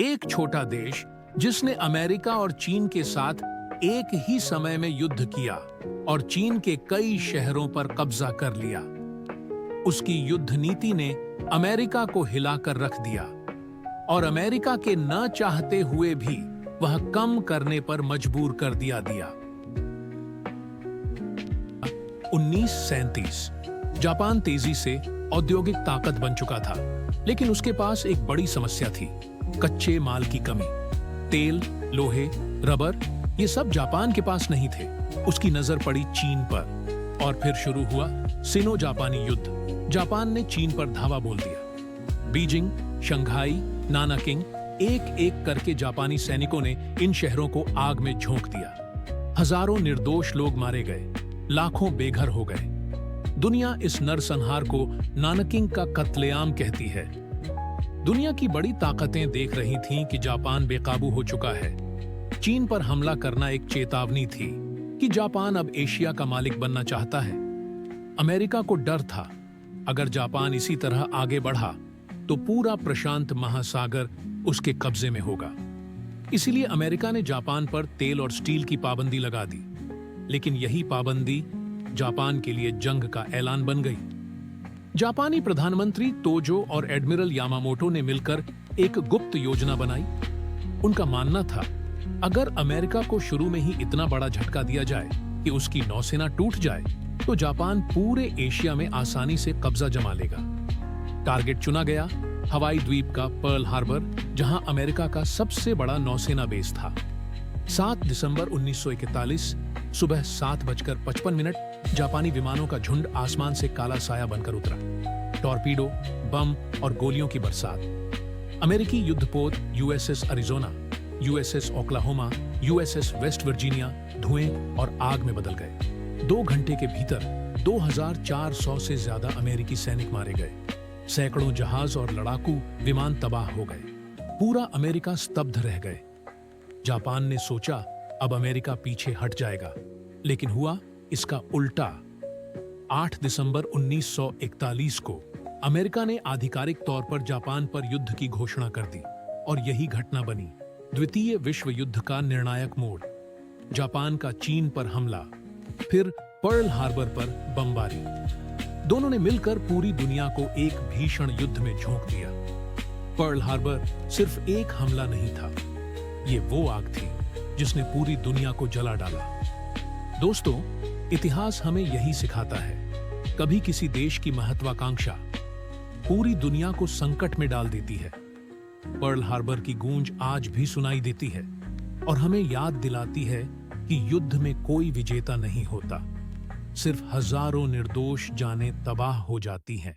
एक छोटा देश जिसने अमेरिका और चीन के साथ एक ही समय में युद्ध किया और चीन के कई शहरों पर कब्जा कर लिया। उसकी युद्ध नीति ने अमेरिका को हिलाकर रख दिया और अमेरिका के न चाहते हुए भी वह कम करने पर मजबूर कर दिया। 1937 जापान तेजी से औद्योगिक ताकत बन चुका था, लेकिन उसके पास एक बड़ी समस्या थी, कच्चे माल की कमी। तेल, लोहे, रबर, ये सब जापान के पास नहीं थे। उसकी नजर पड़ी चीन पर और फिर शुरू हुआ सिनो जापानी युद्ध। जापान ने चीन पर धावा बोल दिया। बीजिंग, शंघाई, नानाकिंग, एक एक करके जापानी सैनिकों ने इन शहरों को आग में झोंक दिया। हजारों निर्दोष लोग मारे गए, लाखों बेघर हो गए। दुनिया इस नरसंहार को नानकिंग का कत्लेआम कहती है। दुनिया की बड़ी ताकतें देख रही थीं कि जापान बेकाबू हो चुका है। चीन पर हमला करना एक चेतावनी थी कि जापान अब एशिया का मालिक बनना चाहता है। अमेरिका को डर था, अगर जापान इसी तरह आगे बढ़ा तो पूरा प्रशांत महासागर उसके कब्जे में होगा। इसीलिए अमेरिका ने जापान पर तेल और स्टील की पाबंदी लगा दी। लेकिन यही पाबंदी जापान के लिए जंग का ऐलान बन गई। जापानी प्रधानमंत्री तोजो और एडमिरल यामामोटो ने मिलकर एक गुप्त योजना बनाई। उनका मानना था, अगर अमेरिका को शुरू में ही इतना बड़ा झटका दिया जाए कि उसकी नौसेना टूट जाए, तो जापान पूरे एशिया में आसानी से कब्जा जमा लेगा। टारगेट चुना गया हवाई द्वीप का पर्ल हार्बर, जहां अमेरिका का सबसे बड़ा नौसेना बेस था। 7 दिसंबर 1941 सुबह 7:55 जापानी विमानों का झुंड आसमान से काला साया बनकर उतरा। टॉर्पीडो, बम और गोलियों की बरसात। अमेरिकी युद्धपोत USS Arizona, USS Oklahoma, USS West Virginia धुएं और आग में बदल गए। 2 घंटे के भीतर 2400 से ज्यादा अमेरिकी सैनिक मारे गए। सैकड़ों जहाज और लड़ाकू विमान तबाह हो गए। पूरा अमेरिका स्तब्ध रह गए। जापान ने सोचा अब अमेरिका पीछे हट जाएगा, लेकिन हुआ इसका उल्टा। 8 दिसंबर 1941 को अमेरिका ने आधिकारिक तौर पर जापान पर युद्ध की घोषणा कर दी और यही घटना बनी द्वितीय विश्व युद्ध का निर्णायक मोड़। जापान का चीन पर हमला, फिर पर्ल हार्बर पर बमबारी। दोनों ने मिलकर पूरी दुनिया को एक भीषण युद्ध में झोंक दिया। पर्ल हार्बर सिर्फ एक हमला नहीं था, ये वो आग थी जिसने पूरी दुनिया को जला डाला। दोस्तों, इतिहास हमें यही सिखाता है, कभी किसी देश की महत्वाकांक्षा पूरी दुनिया को संकट में डाल देती है। पर्ल हार्बर की गूंज आज भी सुनाई देती है और हमें याद दिलाती है कि युद्ध में कोई विजेता नहीं होता, सिर्फ हजारों निर्दोष जानें तबाह हो जाती हैं।